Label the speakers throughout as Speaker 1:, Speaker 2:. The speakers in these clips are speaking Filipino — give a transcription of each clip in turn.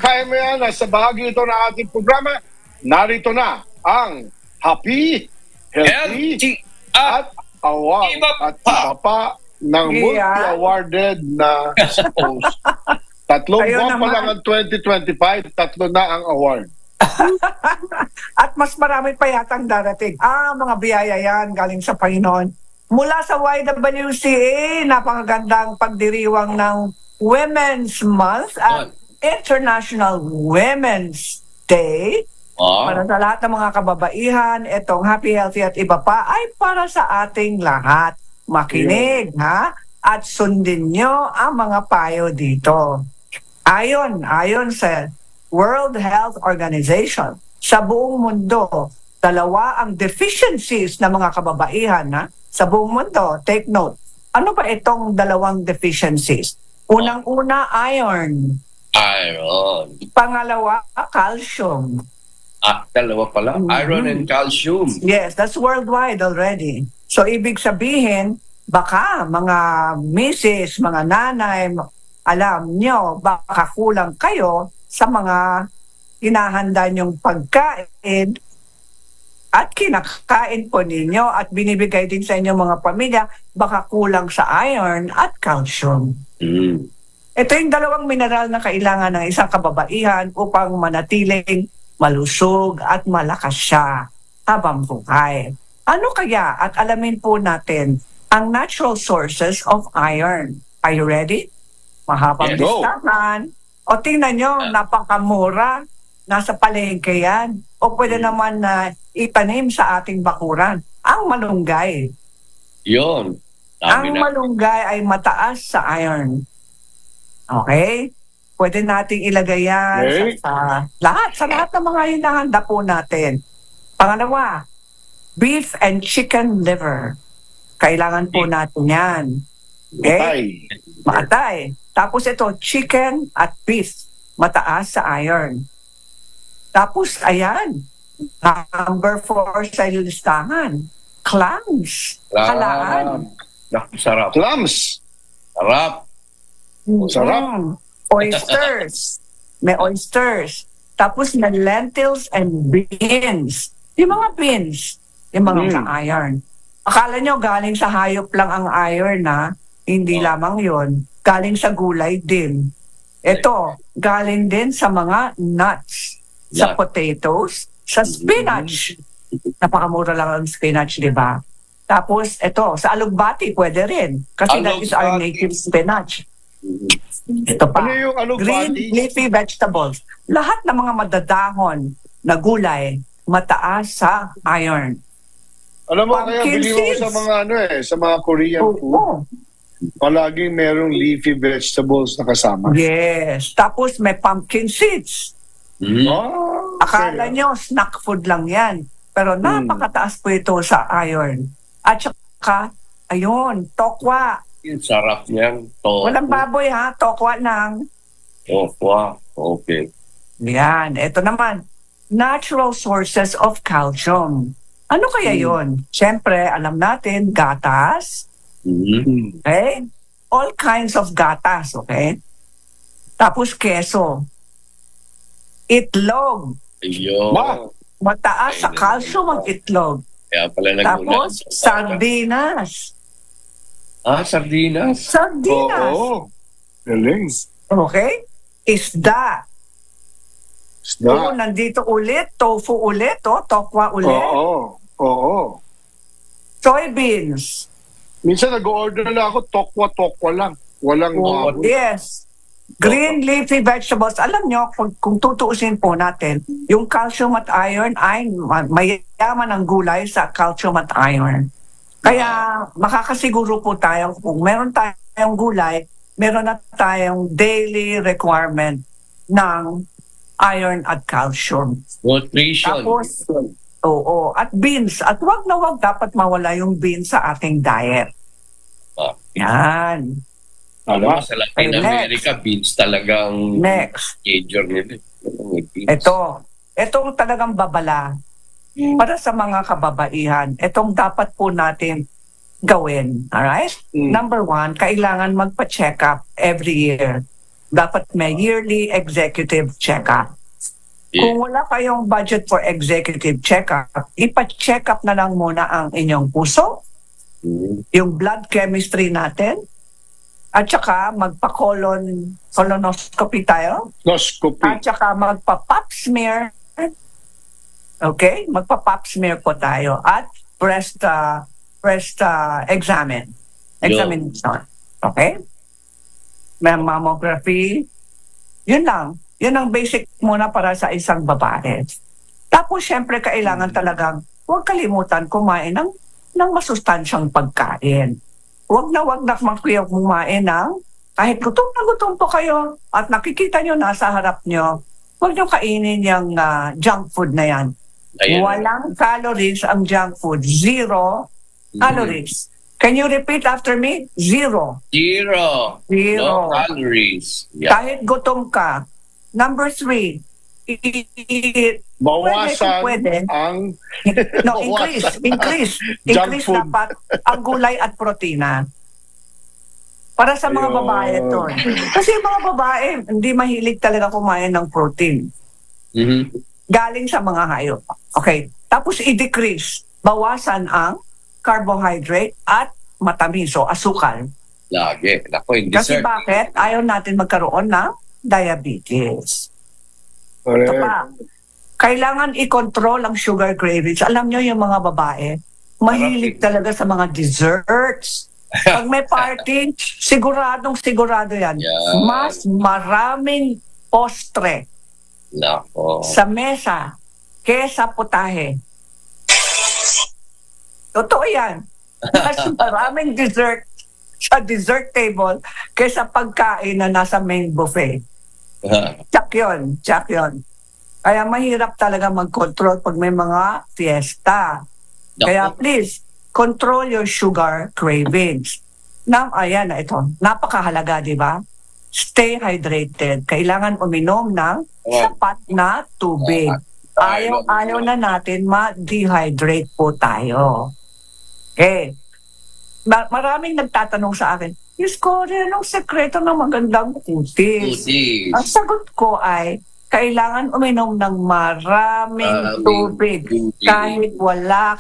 Speaker 1: kaya mo yan, sa bahagi ito ng ating programa, narito na ang Happy, Healthy, at Award. At iba pa ng multi-awarded na host. Tatlong buwan pa lang ang 2025, tatlo na ang award.
Speaker 2: At mas marami pa yatang darating. Mga biyaya yan galing sa Panginoon. Mula sa YWCA, napakagandang pagdiriwang ng Women's Month at International Women's Day. Para sa lahat ng mga kababaihan, itong Happy, Healthy at iba pa ay para sa ating lahat. Makinig, ha? At sundin nyo ang mga payo dito. Ayon sa World Health Organization, sa buong mundo, 2 ang deficiencies ng mga kababaihan, ha? Sa buong mundo, take note. Ano ba itong 2 deficiencies? Unang-una, iron.
Speaker 3: Iron.
Speaker 2: Pangalawa, calcium.
Speaker 3: Dalawa pala. Iron and calcium.
Speaker 2: Yes, that's worldwide already. So, ibig sabihin, baka mga misis, mga nanay, alam nyo, baka kulang kayo sa mga hinahanda nyong pagkain at kinakain po ninyo at binibigay din sa inyong mga pamilya, baka kulang sa iron at calcium. Ito yung 2 mineral na kailangan ng isang kababaihan upang manatiling malusog at malakas siya habang buhay. Ano kaya? At alamin po natin ang natural sources of iron. Are you ready? Mahabang listahan. O tingnan nyo, napakamura. Nasa palengke yan. O pwede naman na itanim sa ating bakuran. Ang malunggay.
Speaker 3: Yun.
Speaker 2: Ang malunggay ay mataas sa iron. Okay? Pwede nating ilagay yan sa lahat ng mga hinahanda po natin. Pangalawa, beef and chicken liver. Kailangan po natin yan. Okay? Maatay. Tapos ito, chicken at beef. Mataas sa iron. Tapos, ayan. Number 4 sa listahan. Clams. Kalaan.
Speaker 3: Sarap.
Speaker 1: Clams.
Speaker 3: Sarap.
Speaker 1: Sarap.
Speaker 2: Oysters. May oysters. Tapos may lentils and beans. Yung mga beans. Yung mga ka-iron. Akala nyo galing sa hayop lang ang iron, na hindi lamang yon. Galing sa gulay din. Ito, galing din sa mga nuts. Sa potatoes, sa spinach. Napakamura lang ang spinach, di ba? Tapos, ito, sa alugbati, pwede rin. Kasi that is our native spinach. Ito pa,
Speaker 1: ano yung
Speaker 2: green leafy vegetables. Lahat ng mga madadahon na gulay, mataas sa iron.
Speaker 1: Alam mo, kaya biliw ko sa mga sa mga Korean food. Palaging merong leafy vegetables na kasama.
Speaker 2: Yes. Tapos may pumpkin seeds. Akala nyo, snack food lang yan. Pero napakataas po ito sa iron. At saka, ayun, tokwa.
Speaker 3: Sarap niyan.
Speaker 2: Walang baboy ha, tokwa lang.
Speaker 3: Tokwa, okay.
Speaker 2: Yan, ito naman. Natural sources of calcium. Ano kaya yun? Siyempre, alam natin, gatas. Okay? All kinds of gatas, okay? Tapos keso. Itlog.
Speaker 3: Ayun.
Speaker 2: Mataas sa calcium ang itlog.
Speaker 3: Kaya pala
Speaker 2: tapos, sardinas.
Speaker 3: Sardinas?
Speaker 2: Sardinas.
Speaker 1: Oo. Galing.
Speaker 2: Okay? Isda. Nandito ulit. Tofu ulit. Tokwa ulit.
Speaker 1: Oo.
Speaker 2: Soybeans.
Speaker 1: Minsan nag-order na ako, tokwa lang. Walang baboy.
Speaker 2: Yes. Green leafy vegetables. Alam nyo, kung tutuusin po natin, yung calcium at iron ay mayaman ang gulay sa calcium at iron. Kaya makakasiguro po tayo kung meron tayong gulay, meron na tayong daily requirement ng iron at calcium.
Speaker 3: Nutrition.
Speaker 2: Tapos, at beans. At wag na wag dapat mawala yung beans sa ating diet. Yan.
Speaker 3: Alam mo, sa Latin America, beans talagang major nila.
Speaker 2: Itong talagang babala para sa mga kababaihan. Itong dapat po natin gawin. Alright? Number 1, kailangan magpa-check up every year. dapat may yearly executive check-up. Kung wala kayong budget for executive check-up, ipa-check up na lang muna ang inyong puso, yung blood chemistry natin, at saka colonoscopy tayo. At saka magpa-pap smear. Okay? Magpa-pap smear po tayo. At breast examination. Okay? May mammography. Yun lang. Yun ang basic muna para sa isang babae. Tapos, syempre, kailangan talagang huwag kalimutan kumain ng masustansyang pagkain. Huwag na kayo kumain ng kahit gutom na gutom po kayo at nakikita nyo nasa harap nyo, huwag nyo kainin yung junk food na yan. Walang calories ang junk food. 0 calories. Can you repeat after me? 0.
Speaker 3: 0. No calories. Yeah.
Speaker 2: Kahit gutom ka. Number 3,
Speaker 1: bawasan ang
Speaker 2: increase dapat ang gulay at protina. Para sa mga babae ito. Kasi mga babae, hindi mahilig talaga kumain ng protein. Galing sa mga hayop. Okay. Tapos i-decrease. Bawasan ang carbohydrate at matamis o asukal.
Speaker 3: Lagi.
Speaker 2: Kasi bakit? Ayaw natin magkaroon ng diabetes. Ito pa. Kailangan i-control ang sugar cravings. Alam nyo yung mga babae, mahilig talaga sa mga desserts. Pag may party, sigurado yan. Mas maraming postre sa mesa kesa putahe. Totoo yan. Mas maraming dessert sa dessert table kesa pagkain na nasa main buffet. Tsak yun. Kaya mahirap talaga mag-control pag may mga fiesta. Kaya please, control your sugar cravings. Ayan na ito. Napakahalaga, di ba? Stay hydrated. Kailangan uminom ng sapat na tubig. Ayaw na natin ma-dehydrate po tayo. Okay. Maraming nagtatanong sa akin, Diyos ko, anong sekreto ng magandang kutis? Ang sagot ko ay, kailangan uminom ng maraming tubig. Kahit wala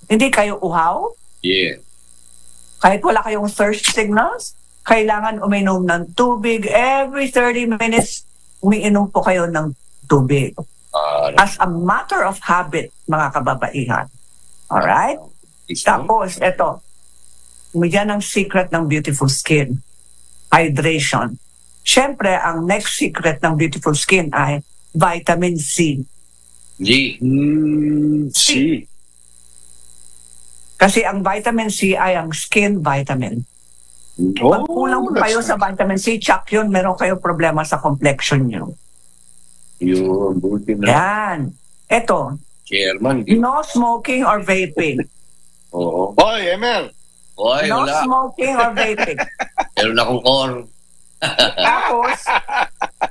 Speaker 2: hindi kayo uhaw? Kahit wala kayong thirst signals, kailangan uminom ng tubig. Every 30 minutes, umiinom po kayo ng tubig. As a matter of habit, mga kababaihan. Alright? Tapos, eto. Yan ang secret ng beautiful skin. Hydration. Siyempre, ang next secret ng beautiful skin ay vitamin C.
Speaker 1: C.
Speaker 2: Kasi ang vitamin C ay ang skin vitamin. Pag kulang po kayo sa vitamin C, check yun, meron kayo problema sa complexion nyo.
Speaker 3: Buti na.
Speaker 2: Yan. Eto.
Speaker 3: Chairman.
Speaker 2: No smoking or vaping.
Speaker 1: Oy, Emer.
Speaker 2: No smoking or vaping.
Speaker 3: Meron akong corn.
Speaker 2: Tapos,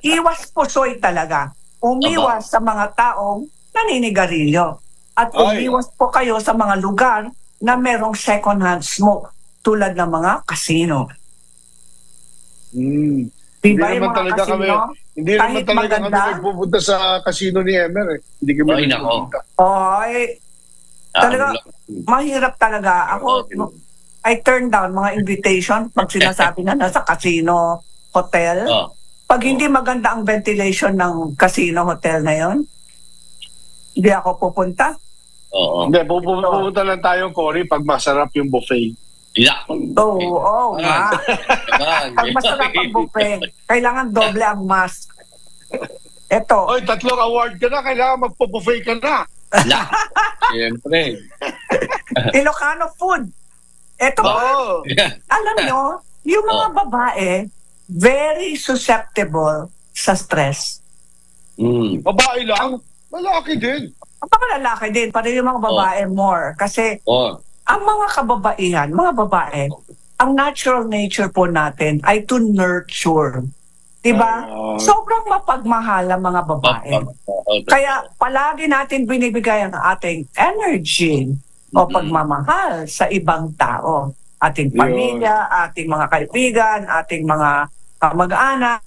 Speaker 2: iwas pusoy talaga. Umiwas sa mga taong naninigarilyo. At umiwas po kayo sa mga lugar na merong second-hand smoke tulad ng mga casino.
Speaker 1: Diba yung mga casino? Hindi naman talaga kami nagpupunta sa casino ni Emer. Hindi kami nagpupunta.
Speaker 2: Talaga, mahirap talaga. Ako, I turn down mga invitation pag sinasabi na nasa casino hotel. Pag hindi maganda ang ventilation ng casino hotel na yon, hindi ako pupunta.
Speaker 1: Hindi, pupunta lang tayo, Cory, pag masarap yung buffet.
Speaker 2: Oo nga. Pag masarap ang buffet, kailangan doble ang mask. Eto.
Speaker 1: 3 award ka na, kailangan magpo-buffet ka na.
Speaker 3: Siyempre.
Speaker 2: Ilocano food. Eto, alam nyo, yung mga babae, very susceptible sa stress.
Speaker 1: Babae lang? Malaki din.
Speaker 2: Ang mga lalaki din, pati yung mga babae more. Kasi ang mga kababaihan, mga babae, ang natural nature po natin ay to nurture. Diba? Sobrang mapagmahal ang mga babae. Kaya palagi natin binibigay ang ating energy o pagmamahal sa ibang tao. Ating pamilya, ating mga kaibigan, ating mga mag-anak,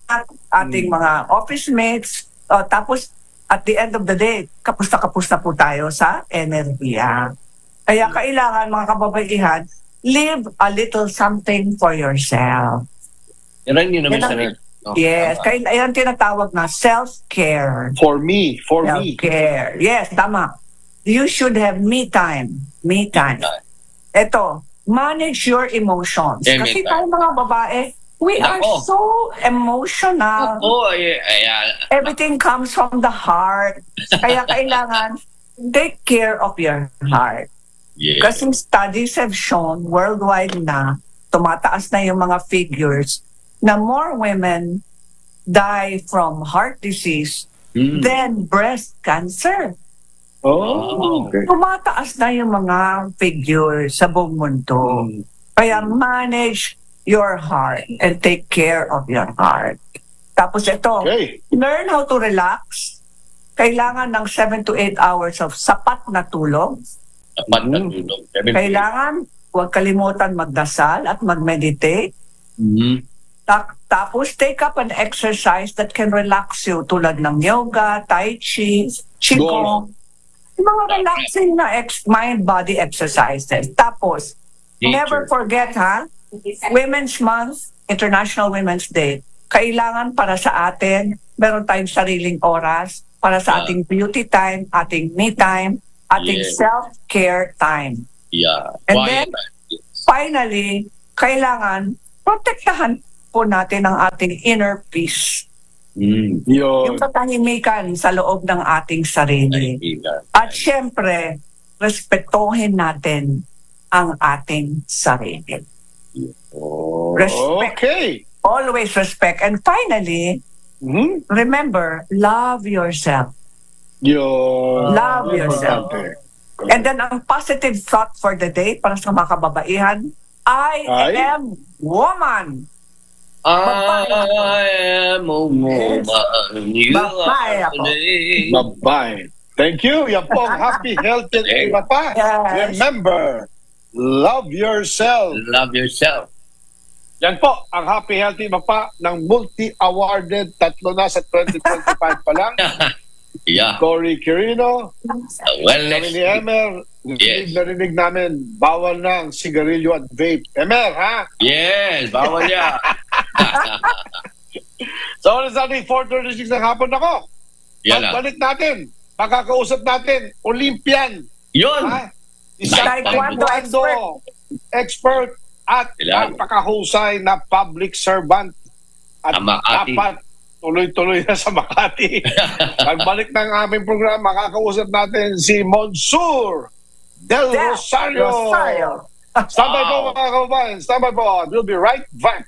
Speaker 2: ating mga office mates, tapos at the end of the day, kapusta-kapusta po tayo sa enerhiya. Kaya kailangan, mga kababaihan, live a little something for yourself.
Speaker 3: Yan yun naman sa
Speaker 2: Yes, kaya yan tinatawag na self-care.
Speaker 1: For me.
Speaker 2: Self-care. Yes, tama. You should have me time. Me time. Ito, manage your emotions. Kasi tayo mga babae, we are so emotional. Everything comes from the heart. Kaya kailangan take care of your heart.
Speaker 3: Yeah.
Speaker 2: Kasi studies have shown worldwide na tumataas na yung mga figures na more women die from heart disease than breast cancer.
Speaker 1: Oh, okay.
Speaker 2: Tumataas na yung mga figures sa buong mundo. Kaya manage your heart and take care of your heart. Tapos ito, learn how to relax. Kailangan ng 7 to 8 hours of sapat na tulog. Kailangan, huwag kalimutan magdasal at mag-meditate. Tapos, take up an exercise that can relax you tulad ng yoga, tai chi, qigong. Mga relaxing na mind-body exercises. Tapos, never forget, Women's Month, International Women's Day. Kailangan para sa atin, meron tayong sariling oras para sa ating beauty time, ating me time, ating self-care time. And then, finally, kailangan protektahan po natin ang ating inner peace. Yung katahimikan sa loob ng ating sarili. At syempre, respetuhin natin ang ating sarili. Respect. Always respect. And finally, remember, love yourself. Love yourself. And then, ang positive thought for the day para sa mga kababaihan, I am woman.
Speaker 3: I am a woman.
Speaker 1: Bye-bye. Thank you. Yan po ang happy, healthy, iba pa. Remember, love yourself.
Speaker 3: Love yourself.
Speaker 1: Yan po ang happy, healthy, iba pa ng multi-awarded. 3 na sa 2025 pa lang. Cory Quirino. Kami ni Emer. Narinig namin, bawal na ang sigarilyo at vape. Emer, ha?
Speaker 3: Yes, bawal yan.
Speaker 1: So, ulit sa ating 4:36 ng hapon ako. Pagbalik natin, makakausap natin, Olympian.
Speaker 3: Yun!
Speaker 1: Isang taekwondo expert at napakahusay na public servant. At dapat tuloy-tuloy na sa Makati. Pagbalik ng aming programa, makakausap natin si Monsur Del Rosario. Standby po mga kababayan. Standby po. We'll be right back.